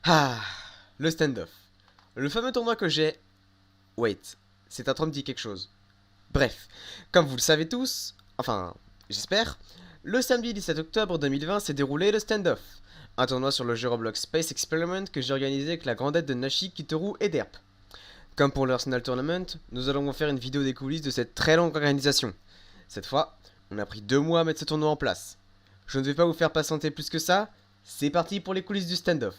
Ah, le stand-off. Le fameux tournoi que j'ai... Wait, c'est un train me dit quelque chose. Bref, comme vous le savez tous, enfin, j'espère, le samedi 17 octobre 2020 s'est déroulé le stand-off. Un tournoi sur le jeu Roblox Space Experiment que j'ai organisé avec la grande aide de Nashi, Kitoru et Derp. Comme pour le Arsenal Tournament, nous allons vous faire une vidéo des coulisses de cette très longue organisation. Cette fois, on a pris 2 mois à mettre ce tournoi en place. Je ne vais pas vous faire patienter plus que ça, c'est parti pour les coulisses du stand-off.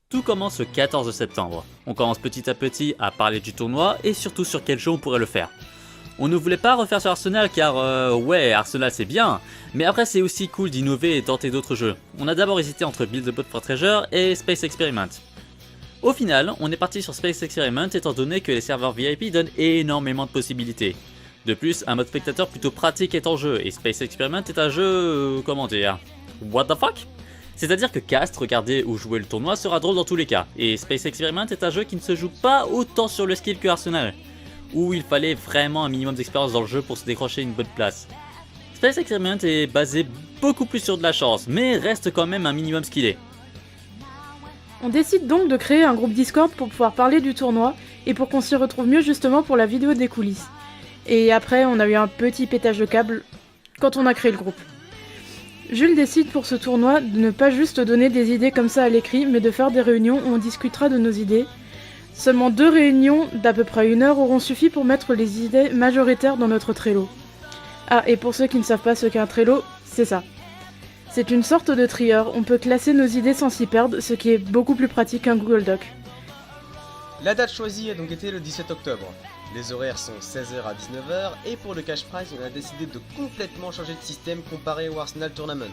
Tout commence le 14 septembre. On commence petit à petit à parler du tournoi et surtout sur quel jeu on pourrait le faire. On ne voulait pas refaire sur Arsenal car ouais, Arsenal c'est bien, mais après c'est aussi cool d'innover et tenter d'autres jeux. On a d'abord hésité entre Build a Boat for Treasure et Space Experiment. Au final, on est parti sur Space Experiment étant donné que les serveurs VIP donnent énormément de possibilités. De plus, un mode spectateur plutôt pratique est en jeu et Space Experiment est un jeu... comment dire... What the fuck? C'est-à-dire que cast, regarder ou jouer le tournoi sera drôle dans tous les cas, et Space Experiment est un jeu qui ne se joue pas autant sur le skill que Arsenal, où il fallait vraiment un minimum d'expérience dans le jeu pour se décrocher une bonne place. Space Experiment est basé beaucoup plus sur de la chance, mais reste quand même un minimum skillé. On décide donc de créer un groupe Discord pour pouvoir parler du tournoi et pour qu'on s'y retrouve mieux justement pour la vidéo des coulisses. Et après, on a eu un petit pétage de câble quand on a créé le groupe. Jules décide pour ce tournoi de ne pas juste donner des idées comme ça à l'écrit, mais de faire des réunions où on discutera de nos idées. Seulement 2 réunions d'à peu près 1 heure auront suffi pour mettre les idées majoritaires dans notre Trello. Ah, et pour ceux qui ne savent pas ce qu'est un Trello, c'est ça. C'est une sorte de trieur, on peut classer nos idées sans s'y perdre, ce qui est beaucoup plus pratique qu'un Google Doc. La date choisie a donc été le 17 octobre. Les horaires sont 16h à 19h et pour le cash prize on a décidé de complètement changer de système comparé au Arsenal Tournament.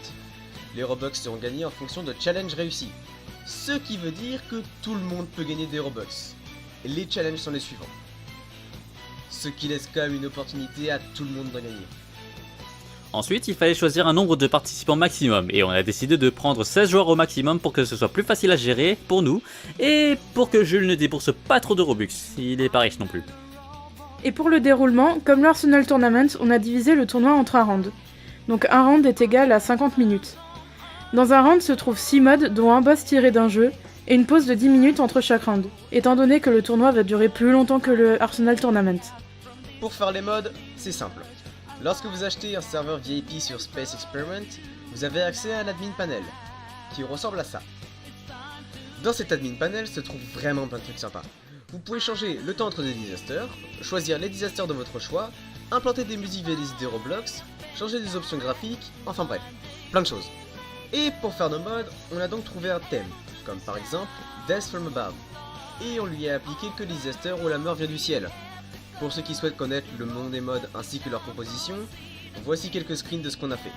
Les Robux seront gagnés en fonction de challenges réussis. Ce qui veut dire que tout le monde peut gagner des Robux. Les challenges sont les suivants. Ce qui laisse quand même une opportunité à tout le monde d'en gagner. Ensuite, il fallait choisir un nombre de participants maximum, et on a décidé de prendre 16 joueurs au maximum pour que ce soit plus facile à gérer pour nous, et pour que Jules ne débourse pas trop de Robux, il est pas riche non plus. Et pour le déroulement, comme l'Arsenal Tournament, on a divisé le tournoi entre un round. Donc un round est égal à 50 minutes. Dans un round se trouvent 6 modes, dont un boss tiré d'un jeu, et une pause de 10 minutes entre chaque round, étant donné que le tournoi va durer plus longtemps que le Arsenal Tournament. Pour faire les modes, c'est simple. Lorsque vous achetez un serveur VIP sur Space Experiment, vous avez accès à un admin panel, qui ressemble à ça. Dans cet admin panel se trouvent vraiment plein de trucs sympas. Vous pouvez changer le temps entre des disasters, choisir les disasters de votre choix, implanter des musiques via les idées Roblox, changer des options graphiques, enfin bref, plein de choses. Et pour faire nos modes, on a donc trouvé un thème, comme par exemple Death from Above, et on lui a appliqué que les disasters où la mort vient du ciel. Pour ceux qui souhaitent connaître le nom des modes ainsi que leur composition, voici quelques screens de ce qu'on a fait.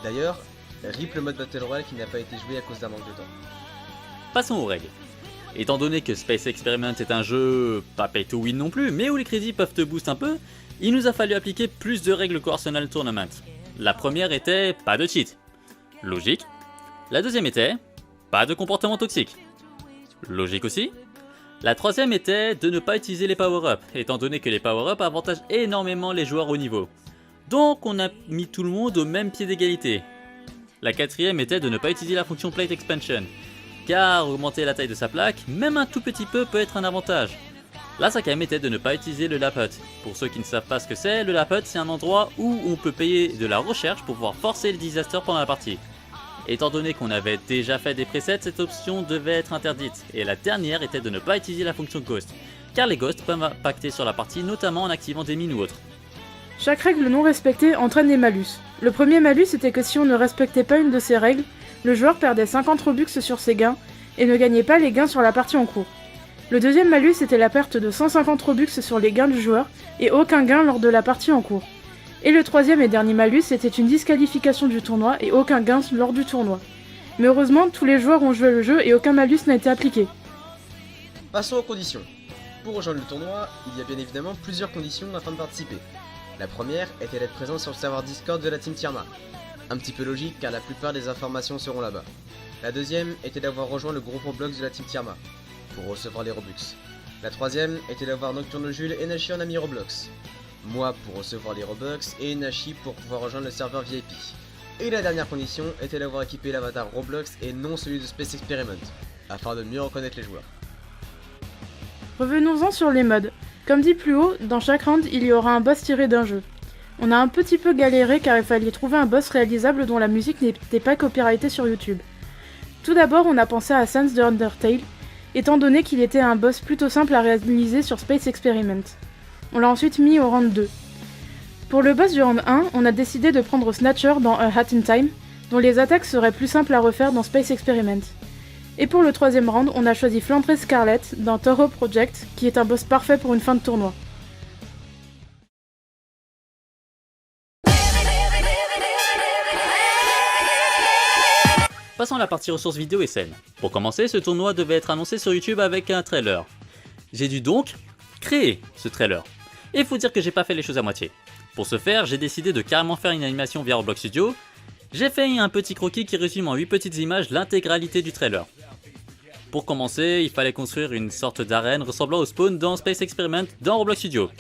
D'ailleurs, RIP le mode Battle Royale qui n'a pas été joué à cause d'un manque de temps. Passons aux règles. Étant donné que Space Experiment est un jeu pas pay to win non plus, mais où les crédits peuvent te boost un peu, il nous a fallu appliquer plus de règles qu'au Arsenal Tournament. La première était pas de cheat. Logique. La deuxième était pas de comportement toxique. Logique aussi. La troisième était de ne pas utiliser les power-up, étant donné que les power-up avantagent énormément les joueurs au niveau. Donc on a mis tout le monde au même pied d'égalité. La quatrième était de ne pas utiliser la fonction Plate Expansion, car augmenter la taille de sa plaque, même un tout petit peu, peut être un avantage. La cinquième était de ne pas utiliser le Lap Hut. Pour ceux qui ne savent pas ce que c'est, le Lap Hut c'est un endroit où on peut payer de la recherche pour pouvoir forcer le disaster pendant la partie. Étant donné qu'on avait déjà fait des presets, cette option devait être interdite. Et la dernière était de ne pas utiliser la fonction Ghost, car les Ghosts peuvent impacter sur la partie, notamment en activant des mines ou autres. Chaque règle non respectée entraîne des malus. Le premier malus était que si on ne respectait pas une de ces règles, le joueur perdait 50 Robux sur ses gains et ne gagnait pas les gains sur la partie en cours. Le deuxième malus était la perte de 150 Robux sur les gains du joueur et aucun gain lors de la partie en cours. Et le troisième et dernier malus était une disqualification du tournoi et aucun gain lors du tournoi. Mais heureusement, tous les joueurs ont joué le jeu et aucun malus n'a été appliqué. Passons aux conditions. Pour rejoindre le tournoi, il y a bien évidemment plusieurs conditions afin de participer. La première était d'être présent sur le serveur Discord de la Team Tierma. Un petit peu logique car la plupart des informations seront là-bas. La deuxième était d'avoir rejoint le groupe Roblox de la Team Tierma, pour recevoir les Robux. La troisième était d'avoir Nocturne Jules et Nashi en ami Roblox. Moi pour recevoir les Robux et Nashi pour pouvoir rejoindre le serveur VIP. Et la dernière condition était d'avoir équipé l'avatar Roblox et non celui de Space Experiment, afin de mieux reconnaître les joueurs. Revenons-en sur les modes. Comme dit plus haut, dans chaque round, il y aura un boss tiré d'un jeu. On a un petit peu galéré car il fallait trouver un boss réalisable dont la musique n'était pas copyrightée sur YouTube. Tout d'abord, on a pensé à Sans de Undertale, étant donné qu'il était un boss plutôt simple à réaliser sur Space Experiment. On l'a ensuite mis au round 2. Pour le boss du round 1, on a décidé de prendre Snatcher dans A Hat in Time, dont les attaques seraient plus simples à refaire dans Space Experiment. Et pour le troisième round, on a choisi Flandre Scarlett dans Toho Project, qui est un boss parfait pour une fin de tournoi. Passons à la partie ressources vidéo et scènes. Pour commencer, ce tournoi devait être annoncé sur YouTube avec un trailer. J'ai dû donc créer ce trailer. Et il faut dire que j'ai pas fait les choses à moitié. Pour ce faire, j'ai décidé de carrément faire une animation via Roblox Studio. J'ai fait un petit croquis qui résume en 8 petites images l'intégralité du trailer. Pour commencer, il fallait construire une sorte d'arène ressemblant au spawn dans Space Experiment dans Roblox Studio.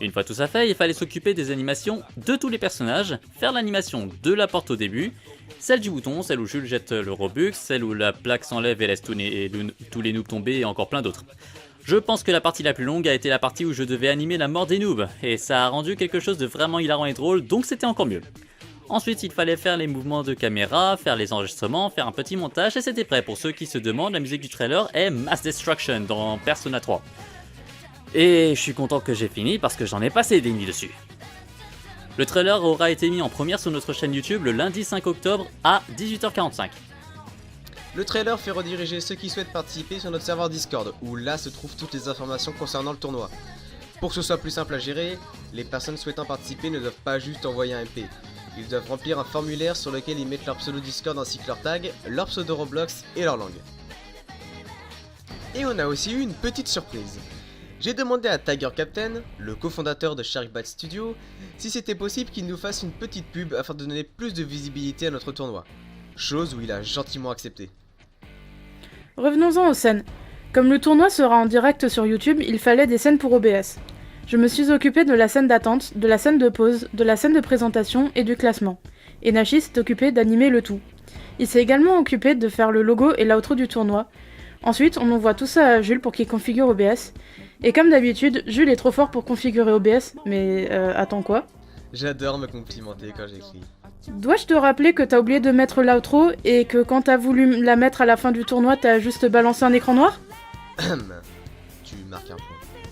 Une fois tout ça fait, il fallait s'occuper des animations de tous les personnages, faire l'animation de la porte au début, celle du bouton, celle où Jules jette le Robux, celle où la plaque s'enlève et laisse tous les noobs tomber et encore plein d'autres. Je pense que la partie la plus longue a été la partie où je devais animer la mort des noobs, et ça a rendu quelque chose de vraiment hilarant et drôle, donc c'était encore mieux. Ensuite, il fallait faire les mouvements de caméra, faire les enregistrements, faire un petit montage, et c'était prêt. Pour ceux qui se demandent, la musique du trailer est Mass Destruction dans Persona 3. Et je suis content que j'ai fini parce que j'en ai passé des nuits dessus. Le trailer aura été mis en première sur notre chaîne YouTube le lundi 5 octobre à 18h45. Le trailer fait rediriger ceux qui souhaitent participer sur notre serveur Discord, où là se trouvent toutes les informations concernant le tournoi. Pour que ce soit plus simple à gérer, les personnes souhaitant participer ne doivent pas juste envoyer un MP. Ils doivent remplir un formulaire sur lequel ils mettent leur pseudo Discord ainsi que leur tag, leur pseudo Roblox et leur langue. Et on a aussi eu une petite surprise. J'ai demandé à Tiger Captain, le cofondateur de Sharkbite Studio, si c'était possible qu'il nous fasse une petite pub afin de donner plus de visibilité à notre tournoi. Chose où il a gentiment accepté. Revenons-en aux scènes. Comme le tournoi sera en direct sur YouTube, il fallait des scènes pour OBS. Je me suis occupé de la scène d'attente, de la scène de pause, de la scène de présentation et du classement. Et Nashi s'est occupé d'animer le tout. Il s'est également occupé de faire le logo et l'outro du tournoi. Ensuite, on envoie tout ça à Jules pour qu'il configure OBS. Et comme d'habitude, Jules est trop fort pour configurer OBS, mais attends quoi? J'adore me complimenter quand j'écris. Dois-je te rappeler que t'as oublié de mettre l'outro et que quand t'as voulu la mettre à la fin du tournoi, t'as juste balancé un écran noir? Tu marques un point.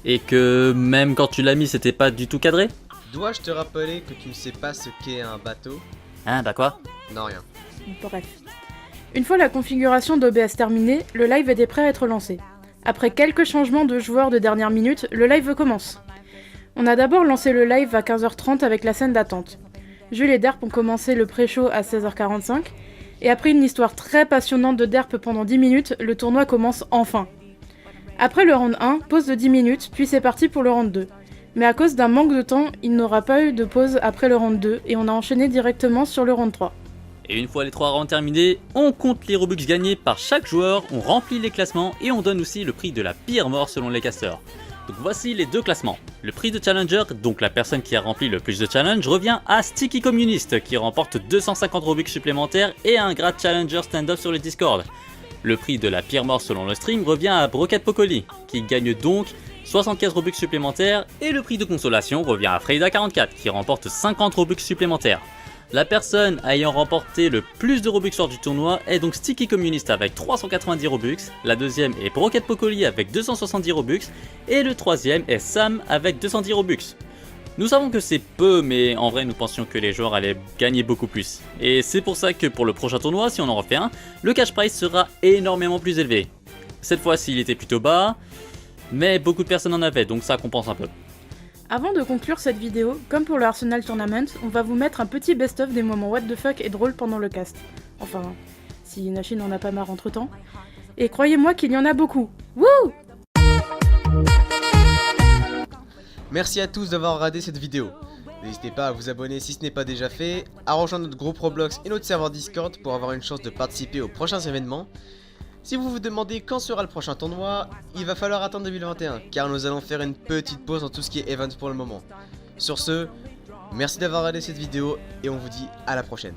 Et que même quand tu l'as mis, c'était pas du tout cadré? Dois-je te rappeler que tu ne sais pas ce qu'est un bateau? Hein, bah quoi? Non, rien. Bref. Une fois la configuration d'OBS terminée, le live était prêt à être lancé. Après quelques changements de joueurs de dernière minute, le live commence. On a d'abord lancé le live à 15h30 avec la scène d'attente. Jules et Derp ont commencé le pré-show à 16h45, et après une histoire très passionnante de Derp pendant 10 minutes, le tournoi commence enfin. Après le round 1, pause de 10 minutes, puis c'est parti pour le round 2. Mais à cause d'un manque de temps, il n'aura pas eu de pause après le round 2, et on a enchaîné directement sur le round 3. Et une fois les 3 rounds terminés, on compte les Robux gagnés par chaque joueur, on remplit les classements et on donne aussi le prix de la pire mort selon les casters. Donc voici les deux classements. Le prix de Challenger, donc la personne qui a rempli le plus de challenge, revient à Sticky Communist qui remporte 250 Robux supplémentaires et un grade Challenger stand-up sur le Discord. Le prix de la pire mort selon le stream revient à Brocat Pocoli qui gagne donc 75 Robux supplémentaires et le prix de consolation revient à Freyda44 qui remporte 50 Robux supplémentaires. La personne ayant remporté le plus de Robux lors du tournoi est donc Sticky Communist avec 390 Robux, la deuxième est Brocat Pocoli avec 270 Robux, et le troisième est Sam avec 210 Robux. Nous savons que c'est peu, mais en vrai nous pensions que les joueurs allaient gagner beaucoup plus. Et c'est pour ça que pour le prochain tournoi, si on en refait un, le cash prize sera énormément plus élevé. Cette fois-ci il était plutôt bas, mais beaucoup de personnes en avaient, donc ça compense un peu. Avant de conclure cette vidéo, comme pour le Arsenal Tournament, on va vous mettre un petit best-of des moments what the fuck et drôles pendant le cast. Enfin, si Nashi n'en a pas marre entre temps. Et croyez-moi qu'il y en a beaucoup. Wouh! Merci à tous d'avoir regardé cette vidéo. N'hésitez pas à vous abonner si ce n'est pas déjà fait, à rejoindre notre groupe Roblox et notre serveur Discord pour avoir une chance de participer aux prochains événements. Si vous vous demandez quand sera le prochain tournoi, il va falloir attendre 2021 car nous allons faire une petite pause dans tout ce qui est events pour le moment. Sur ce, merci d'avoir regardé cette vidéo et on vous dit à la prochaine.